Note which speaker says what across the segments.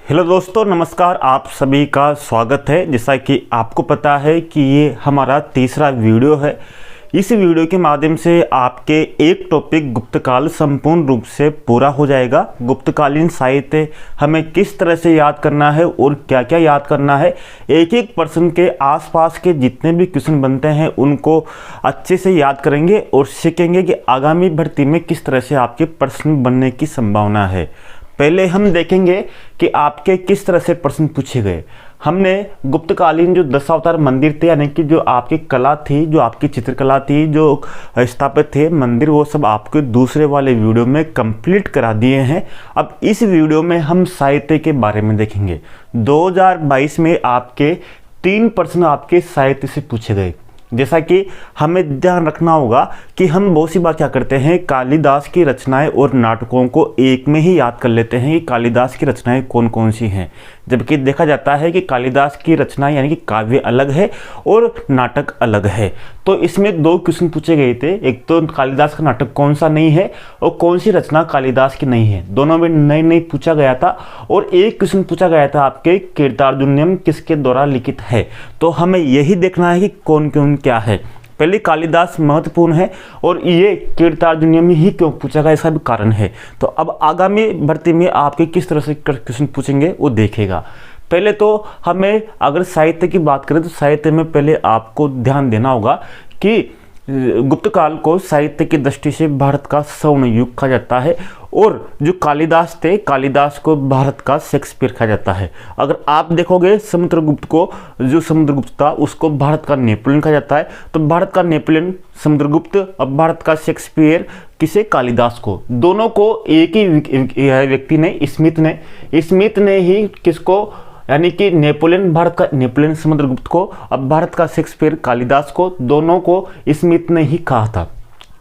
Speaker 1: Hello दोस्तों, नमस्कार। आप सभी का स्वागत है। जैसा कि आपको पता है कि ये हमारा तीसरा वीडियो है। इस वीडियो के माध्यम से आपके एक टॉपिक गुप्तकाल संपूर्ण रूप से पूरा हो जाएगा। गुप्तकालीन साहित्य हमें किस तरह से याद करना है और क्या क्या याद करना है, एक एक पर्सन के आसपास के जितने भी क्वेश्चन बनते हैं उनको अच्छे से याद करेंगे और सीखेंगे कि आगामी भर्ती में किस तरह से आपके प्रश्न बनने की संभावना है। पहले हम देखेंगे कि आपके किस तरह से प्रश्न पूछे गए। हमने गुप्तकालीन जो दशावतार मंदिर थे, यानी कि जो आपकी कला थी, जो आपकी चित्रकला थी, जो स्थापित थे मंदिर, वो सब आपके दूसरे वाले वीडियो में कंप्लीट करा दिए हैं। अब इस वीडियो में हम साहित्य के बारे में देखेंगे। 2022 में आपके 3 प्रश्न आपके साहित्य से पूछे गए। जैसा कि हमें ध्यान रखना होगा कि हम बहुत सी बार क्या करते हैं, कालिदास की रचनाएं और नाटकों को एक में ही याद कर लेते हैं कि कालिदास की रचनाएं कौन कौन सी हैं, जबकि देखा जाता है कि कालिदास की रचनाएं यानी कि काव्य अलग है और नाटक अलग है। तो इसमें 2 क्वेश्चन पूछे गए थे। एक तो कालिदास का नाटक कौन सा नहीं है और कौन सी रचना कालिदास की नहीं है, दोनों में नहीं पूछा गया था। और एक क्वेश्चन पूछा गया था आपके कीर्तार्जुनीयम किसके द्वारा लिखित है। तो हमें यही देखना है कि कौन कौन क्या है। पहले कालिदास महत्वपूर्ण है और ये कीर्तार्जुनीयम ही क्यों पूछा गया, इसका भी कारण है। तो अब आगामी भर्ती में आपके किस तरह से क्वेश्चन पूछेंगे वो देखेगा। पहले तो हमें अगर साहित्य की बात करें तो साहित्य में पहले आपको ध्यान देना होगा कि गुप्तकाल को साहित्य की दृष्टि से भारत का स्वर्ण युग कहा जाता है और जो कालिदास थे, कालिदास को भारत का शेक्सपियर कहा जाता है। अगर आप देखोगे समुद्रगुप्त को, जो समुद्रगुप्त था उसको भारत का नेपोलियन कहा जाता है। तो भारत का नेपोलियन समुद्रगुप्त, अब भारत का शेक्सपियर किसे, कालिदास को। दोनों को एक ही व्यक्ति ने, स्मिथ ने ही किसको, यानी कि नेपोलियन, भारत का नेपोलियन समुद्रगुप्त को, अब भारत का शेक्सपियर कालिदास को, दोनों को स्मिथ ने ही कहा था।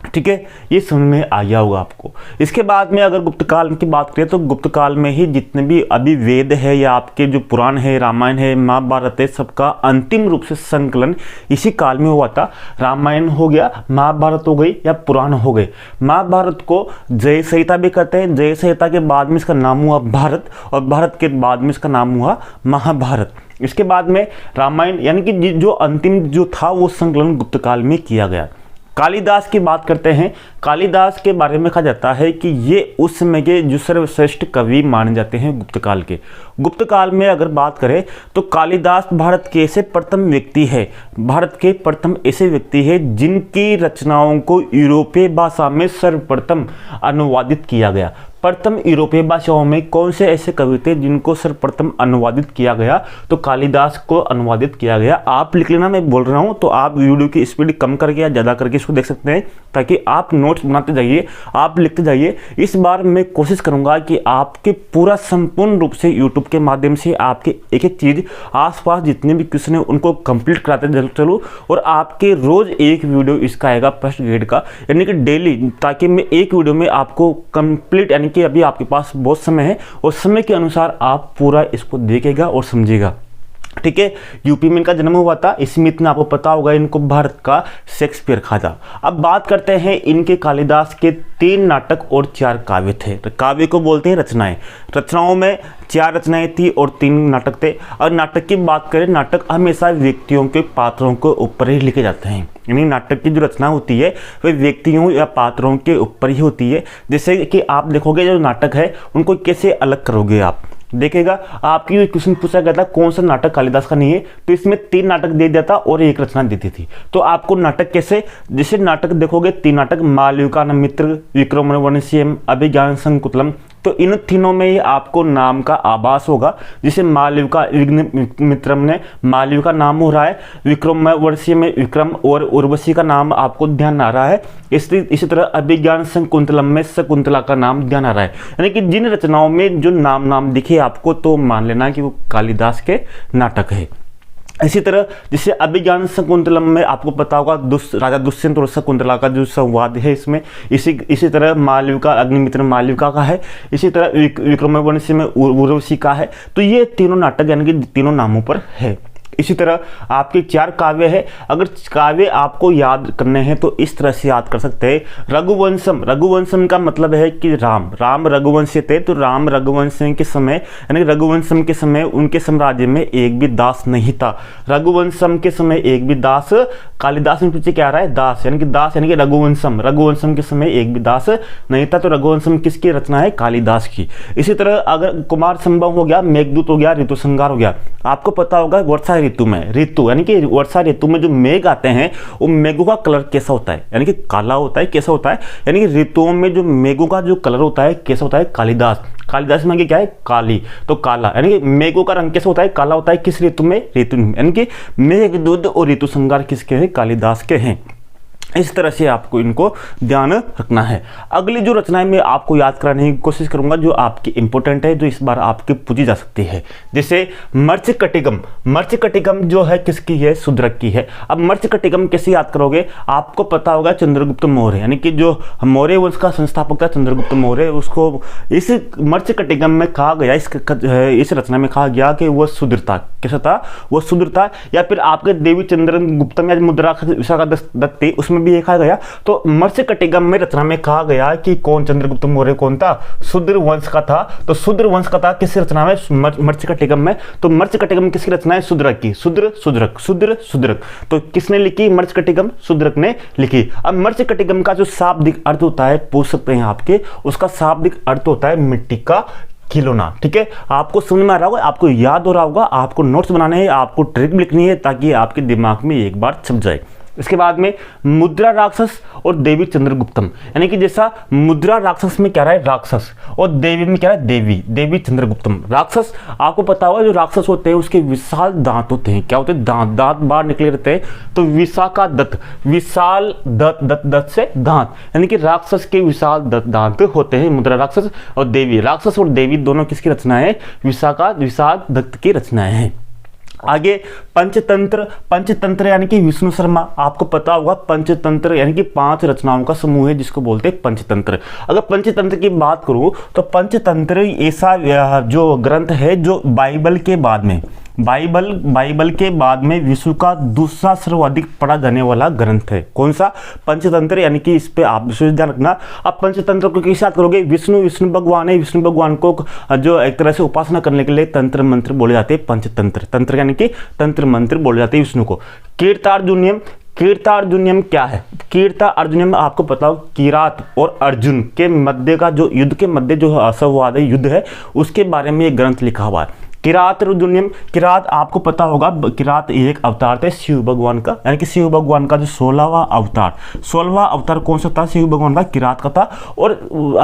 Speaker 1: ठीक है, ये समझ में आ गया होगा आपको। इसके बाद में अगर गुप्तकाल की बात करें तो गुप्तकाल में ही जितने भी अभी वेद है या आपके जो पुराण है, रामायण है, महाभारत है, सबका अंतिम रूप से संकलन इसी काल में हुआ था। रामायण हो गया, महाभारत हो गई या पुराण हो गए। महाभारत को जय संहिता भी कहते हैं। जय संहिता के बाद में इसका नाम हुआ भारत और भारत के बाद में इसका नाम हुआ महाभारत। इसके बाद में रामायण, यानी कि जो अंतिम जो था वो संकलन गुप्तकाल में किया गया। कालिदास की बात करते हैं। कालिदास के बारे में कहा जाता है कि ये उस समय के जो सर्वश्रेष्ठ कवि माने जाते हैं गुप्तकाल के। गुप्तकाल में अगर बात करें तो कालिदास भारत के ऐसे प्रथम व्यक्ति है, भारत के प्रथम ऐसे व्यक्ति है जिनकी रचनाओं को यूरोपीय भाषा में सर्वप्रथम अनुवादित किया गया। प्रथम यूरोपीय भाषाओं में कौन से ऐसे कवि थे जिनको सर्वप्रथम अनुवादित किया गया, तो कालिदास को अनुवादित किया गया। आप लिख लेना, मैं बोल रहा हूं तो आप वीडियो की स्पीड कम करके या ज़्यादा करके इसको देख सकते हैं, ताकि आप नोट्स बनाते जाइए, आप लिखते जाइए। इस बार मैं कोशिश करूंगा कि आपके पूरा संपूर्ण रूप से यूट्यूब के माध्यम से आपके एक एक चीज़ आसपास जितने भी क्वेश्चन है उनको कंप्लीट कराते चलूँ और आपके रोज़ एक वीडियो इसका आएगा फर्स्ट ग्रेड का, यानी कि डेली, ताकि मैं एक वीडियो में आपको कंप्लीट, यानी कि अभी आपके पास बहुत समय है और समय के अनुसार आप पूरा इसको देखेगा और समझेगा। ठीक है, यूपी में इनका जन्म हुआ था। स्मिथ ने, आपको पता होगा, इनको भारत का शेक्सपियर कहा था। अब बात करते हैं इनके कालिदास के 3 नाटक और 4 काव्य थे। तो काव्य को बोलते हैं रचनाएं। रचनाओं में 4 रचनाएं थी और 3 नाटक थे। और नाटक की बात करें, नाटक हमेशा व्यक्तियों के पात्रों के ऊपर ही लिखे जाते हैं, यानी नाटक की जो रचना होती है वह व्यक्तियों या पात्रों के ऊपर ही होती है। जैसे कि आप देखोगे जो नाटक है उनको कैसे अलग करोगे, आप देखेगा आपकी क्वेश्चन पूछा गया था कौन सा नाटक कालिदास का नहीं है, तो इसमें 3 नाटक दे दिया था और 1 रचना देती थी। तो आपको नाटक कैसे, जैसे नाटक देखोगे 3 नाटक, मालविका, मित्र, विक्रमोर्वशीयम, अभिज्ञान शाकुंतलम, तो इन तीनों में ही आपको नाम का आभास होगा। जैसे मालविका, मित्रम ने मालविका नाम हो रहा है, विक्रमोर्वशीय में विक्रम और उर्वशी का नाम आपको ध्यान आ रहा है। इसी तरह अभिज्ञान शाकुंतलम में शकुंतला का नाम ध्यान आ रहा है। यानी कि जिन रचनाओं में जो नाम दिखे आपको, तो मान लेना कि वो कालिदास के नाटक है। इसी तरह जैसे अभिज्ञान शाकुंतलम में आपको पता होगा राजा दुष्यंत और शकुंतला का जो संवाद है इसमें। इसी तरह मालविका, अग्निमित्र मालविका का है। इसी तरह विक्रमोर्वशीय में उर्वशी का है। तो ये तीनों नाटक यानी कि तीनों नामों पर है। इसी तरह आपके 4 काव्य है। अगर काव्य आपको याद करने हैं तो इस तरह से याद कर सकते हैं। रघुवंशम, रघुवंशम का मतलब है कि राम रघुवंशी थे, तो राम रघुवंश के समय यानी रघुवंशम के समय उनके साम्राज्य में एक भी दास नहीं था। रघुवंशम के समय एक भी दास, कालिदास में पीछे क्या आ रहा है, दास यानी कि रघुवंशम, रघुवंशम के समय एक भी दास नहीं था। तो रघुवंशम किसकी रचना है, कालिदास की। इसी तरह अगर कुमार संभव हो गया, मेघदूत हो गया, ऋतुसंहार हो गया। आपको पता होगा वर्षा ऋतु में, ऋतु यानी कि वर्षा ऋतु में जो मेघ आते हैं वो मेघों का कलर कैसा होता है, यानी कि काला होता है, कैसा होता है, यानी कि ऋतुओं में जो मेघों का जो कलर होता है कैसा होता है, कालिदास में क्या है, काली, तो काला यानी कि मेघों का रंग कैसा होता है, काला होता है। किस ऋतु में, ऋतु यानी कि मेघदूत और ऋतुसंहार किसके हैं, कालिदास के हैं। इस तरह से आपको इनको ध्यान रखना है। अगली जो रचनाएं मैं आपको याद कराने की कोशिश करूंगा जो आपकी इंपॉर्टेंट है, जो इस बार आपकी पूछी जा सकती है, जैसे मर्चकटिगम। मर्चकटिगम जो है किसकी है, शूद्रक की है। अब मर्चकटिगम कैसे याद करोगे, आपको पता होगा चंद्रगुप्त मौर्य यानी कि जो मौर्य वंश का संस्थापक था चंद्रगुप्त मौर्य, उसको इस मर्चकटिगम में कहा गया, इस रचना में कहा गया कि वह शूद्र था। कैसा था, वो शूद्र था। या फिर आपके देवी चंद्रगुप्तम या मुद्रा विशाखादत्त थी, उसमें भी लिखा गया। तो मर्चकटिगम में रचना में कहा गया कि कौन, चंद्रगुप्त मौर्य कौन था, शूद्र वंश का था। तो शूद्र वंश का था किस रचना में, मर्चकटिगम में। तो मर्चकटिगम किसकी रचना है, शूद्रक की। शूद्रक तो किसने लिखी, मर्चकटिगम, शूद्रक ने लिखी। अब मर्चकटिगम का जो शाब्दिक अर्थ होता है, पूछ सकते हैं आपके, उसका शाब्दिक अर्थ होता है मिट्टी का खिलौना। ठीक है, आपको समझ में आ रहा होगा, आपको याद हो रहा होगा, आपको नोट्स बनाने हैं, आपको ट्रिक लिखनी है ताकि आपके दिमाग में एक बार छप जाए। इसके बाद में मुद्रा राक्षस और देवी चंद्रगुप्तम, यानी कि जैसा मुद्रा राक्षस में क्या रहा है, राक्षस, और देवी में क्या है, देवी चंद्रगुप्तम। राक्षस आपको पता होगा, जो राक्षस होते हैं उसके विशाल दांत होते हैं, क्या होते हैं, दांत बाहर निकले रहते हैं। तो विशाखा दत्त, विशाल दत्त से दांत, यानी कि राक्षस के विशाल दांत होते हैं मुद्रा राक्षस और देवी। राक्षस और देवी दोनों किसकी रचना है, विशाल दत्त की रचनाएं हैं। आगे पंचतंत्र यानी कि विष्णु शर्मा, आपको पता होगा पंचतंत्र यानी कि 5 रचनाओं का समूह है जिसको बोलते हैं पंचतंत्र। अगर पंचतंत्र की बात करूं तो पंचतंत्र ऐसा जो ग्रंथ है जो बाइबल के बाद में विश्व का दूसरा सर्वाधिक पढ़ा जाने वाला ग्रंथ है। कौन सा, पंचतंत्र, यानी कि इस पे आप विशेष ध्यान रखना। अब पंचतंत्र को कैसे याद करोगे, विष्णु भगवान है, विष्णु भगवान को जो एक तरह से उपासना करने के लिए तंत्र मंत्र बोले जाते हैं पंचतंत्र, यानी कि तंत्र मंत्र बोले जाते हैं विष्णु को। कीर्तार्जुनियम क्या है, कीर्तार्जुनियम आपको पता हो, किरात और अर्जुन के मध्य का जो युद्ध के मध्य जो संवाद है, युद्ध है, उसके बारे में एक ग्रंथ लिखा हुआ है। किरातर्जुनियम, किरात आपको पता होगा, किरात एक अवतार थे शिव भगवान का, यानी कि शिव भगवान का जो 16वां अवतार कौन सा था, शिव भगवान का किरात का था। और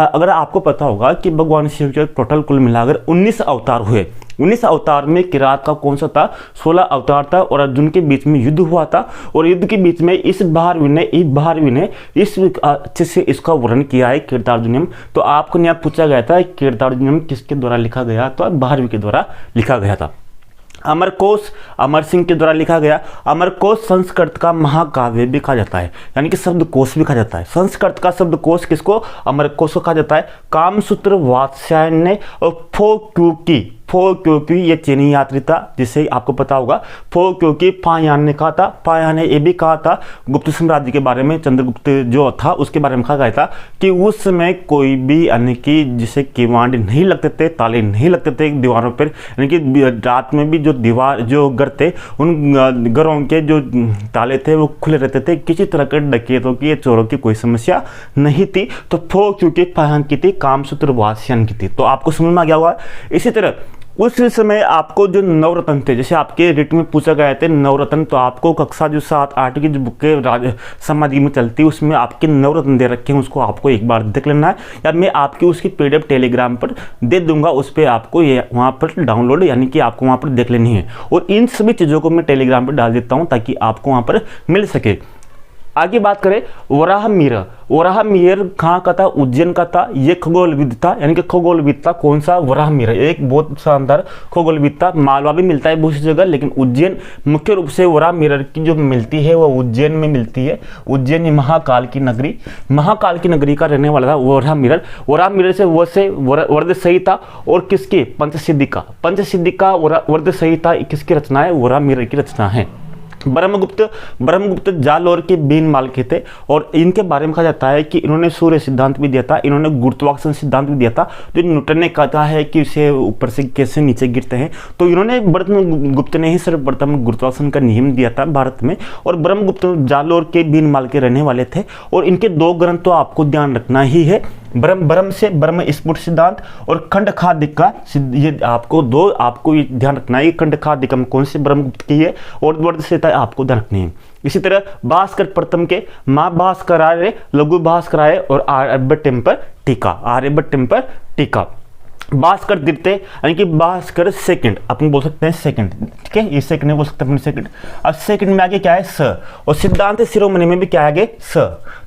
Speaker 1: अगर आपको पता होगा कि भगवान शिव के टोटल कुल मिलाकर 19 अवतार हुए, 19 अवतार में किरात का कौन सा था, 16 अवतार था। और अर्जुन के बीच में युद्ध हुआ था, और युद्ध के बीच में इस भारवी ने इस अच्छे से इसका वर्णन किया है कीर्तार्जुनियम। तो आपको यहाँ पूछा गया था कीर्तार्जुनियम किसके द्वारा लिखा गया, तो भारवी के द्वारा लिखा गया था। अमरकोश अमर सिंह के द्वारा लिखा गया। अमरकोश संस्कृत का महाकाव्य भी कहा जाता है, यानी कि शब्दकोश भी कहा जाता है। संस्कृत का शब्दकोश किसको, अमरकोश को कहा जाता है। कामसूत्र वात्स्यायन और फो क्योंकि ये चीनी यात्री था, जिसे आपको पता होगा। फो क्योंकि फायान ने कहा था, फायान ने ये भी कहा था गुप्त साम्राज्य के बारे में, चंद्रगुप्त जो था उसके बारे में कहा गया था कि उस समय कोई भी यानी कि जिसे किवाड़ नहीं लगते थे, ताले नहीं लगते थे दीवारों पर, यानी कि रात में भी जो घर थे उन घरों के जो ताले थे वो खुले रहते थे। किसी तरह के डकैतों की, चोरों की कोई समस्या नहीं थी। तो फो क्योंकि फायान की थी, कामसूत्र वात्स्यायन की थी। तो आपको समझ में आ गया होगा। इसी तरह उस समय आपको जो नवरत्न थे, जैसे आपके रिट में पूछा गया थे नवरत्न, तो आपको कक्षा जो 7-8 की जो बुकें समाधि में चलती है उसमें आपके नवरत्न दे रखे हैं, उसको आपको एक बार देख लेना है, या मैं आपकी उसकी PDF टेलीग्राम पर दे दूंगा, उस पर आपको ये वहाँ पर डाउनलोड यानी कि आपको वहाँ पर देख लेनी है। और इन सभी चीज़ों को मैं टेलीग्राम पर डाल देता हूँ ताकि आपको वहाँ पर मिल सके। आगे बात करें वराहमिहिर, वराहमिहिर कहाँ का था, उज्जैन का था। ये खगोलविद था, यानी कि खगोलविद था कौन सा, वराहमिहिर, एक बहुत शानदार खगोलविद था। मालवा भी मिलता है बहुत सी जगह, लेकिन उज्जैन मुख्य रूप से वराहमिहिर की जो मिलती है वो उज्जैन में मिलती है। उज्जैन महाकाल की नगरी, महाकाल की नगरी का रहने वाला था वराहमिहिर। वराहमिहिर से वर्द सही था, और किसकी, पंचसिद्धि का, पंचसिद्धि का वर्द सही था। किसकी रचना है, वराहमिहिर की रचना है। ब्रह्मगुप्त जालौर के बीन माल के थे, और इनके बारे में कहा जाता है कि इन्होंने सूर्य सिद्धांत भी दिया था, इन्होंने गुरुत्वाकर्षण सिद्धांत भी दिया था, जो न्यूटन ने कहा है कि उसे ऊपर से कैसे नीचे गिरते हैं। तो इन्होंने ब्रह्मगुप्त ने ही सर्वप्रथम गुरुत्वाकर्षण का नियम दिया था भारत में। और ब्रह्मगुप्त जालौर के बीन माल के रहने वाले थे, और इनके दो ग्रंथ तो आपको ध्यान रखना ही है, ब्रह्म से ब्रह्म स्फुट सिद्धांत और खंड खादिका, ये आपको ये ध्यान रखना है। खंड खादिका कौन से, ब्रह्मगुप्त की है, और वर्द से आपको ध्यान रखनी है। इसी तरह भास्कर प्रथम के महाभास्कराय, लघु भास्कराय और आर्यभट्ट टेम्पर टीका, आर्यभट्ट टेम्पर टीका। भास्कर द्वितीय यानी कि भास्कर सेकंड, अपन बोल सकते हैं सेकंड, ठीक है, ये सेकंड नहीं बोल सकते अपन सेकंड। अब सेकंड में आगे क्या है, स, और सिद्धांत शिरोमणि में भी क्या आगे, स।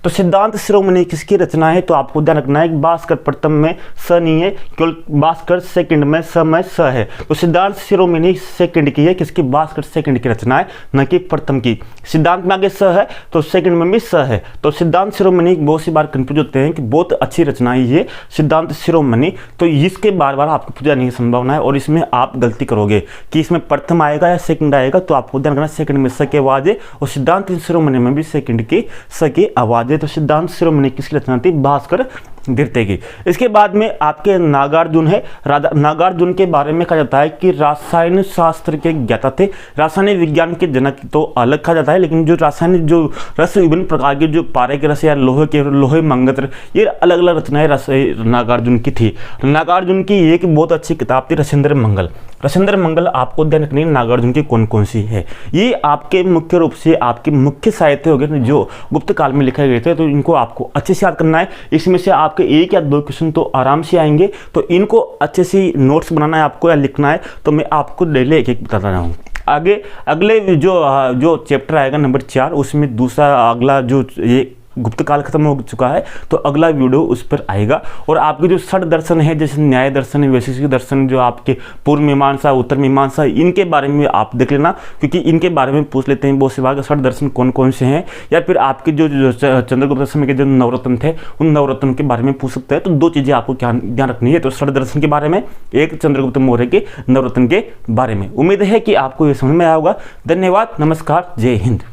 Speaker 1: तो सिद्धांत शिरोमणि किसकी रचना है, तो आपको ध्यान रखना है भास्कर प्रथम में स नहीं है, केवल भास्कर सेकंड में स है। तो सिद्धांत शिरोमणि सेकंड की है, किसकी, भास्कर सेकंड की रचना है, न कि प्रथम की। सिद्धांत में आगे स है तो सेकंड में भी स है। तो सिद्धांत शिरोमणि बहुत सी बार कंफ्यूज होते हैं कि बहुत अच्छी रचना है ये सिद्धांत शिरोमणि, तो इसके बार बार आपको पूछा नहीं संभावना है, और इसमें आप गलती करोगे कि इसमें प्रथम आएगा या सेकंड आएगा। तो आपको ध्यान रखना सेकंड में स की आवाज है, और सिद्धांत शिरोमणि में भी सेकंड की स की आवाज है। तो सिद्धांत शिरोमणि किसकी रचना थी, भास्कर द्वितीय की। इसके बाद में आपके नागार्जुन है। नागार्जुन के बारे में कहा जाता है कि रासायन शास्त्र के ज्ञाता थे, रासायनिक विज्ञान के जनक तो अलग कहा जाता है, लेकिन जो रासायनिक जो रस, विभिन्न प्रकार के जो पारे के रस या लोहे मंगत्र, ये अलग अलग रचनाएं नागार्जुन की थी। नागार्जुन की एक बहुत अच्छी किताब थी रसेंद्र मंगल। रसेंद्र मंगल आपको ध्यान रखनी है नागार्जुन की कौन कौन सी है। ये आपके मुख्य रूप से आपके मुख्य साहित्य हो गए जो गुप्त काल में लिखे गए थे, तो इनको आपको अच्छे से याद करना है। इसमें से आपके एक या दो क्वेश्चन तो आराम से आएंगे, तो इनको अच्छे से नोट्स बनाना है आपको या लिखना है। तो मैं आपको डेली एक एक बताता रहा हूँ। आगे अगले जो चैप्टर आएगा नंबर 4, उसमें दूसरा अगला जो ये गुप्त काल खत्म हो चुका है, तो अगला वीडियो उस पर आएगा। और आपके जो षड दर्शन है, जैसे न्याय दर्शन, वैशेषिक दर्शन, जो आपके पूर्व मीमांसा, उत्तर मीमांसा, इनके बारे में आप देख लेना, क्योंकि इनके बारे में पूछ लेते हैं बहुत से बार षड दर्शन कौन कौन से हैं। या फिर आपके जो चंद्रगुप्त समय के जो नवरत्न थे, उन नवरत्न के बारे में पूछ सकते हैं। तो दो चीज़ें आपको ध्यान रखनी है, तो षड दर्शन के बारे में, एक चंद्रगुप्त मौर्य के नवरत्न के बारे में। उम्मीद है कि आपको ये समझ में आया होगा। धन्यवाद, नमस्कार, जय हिंद।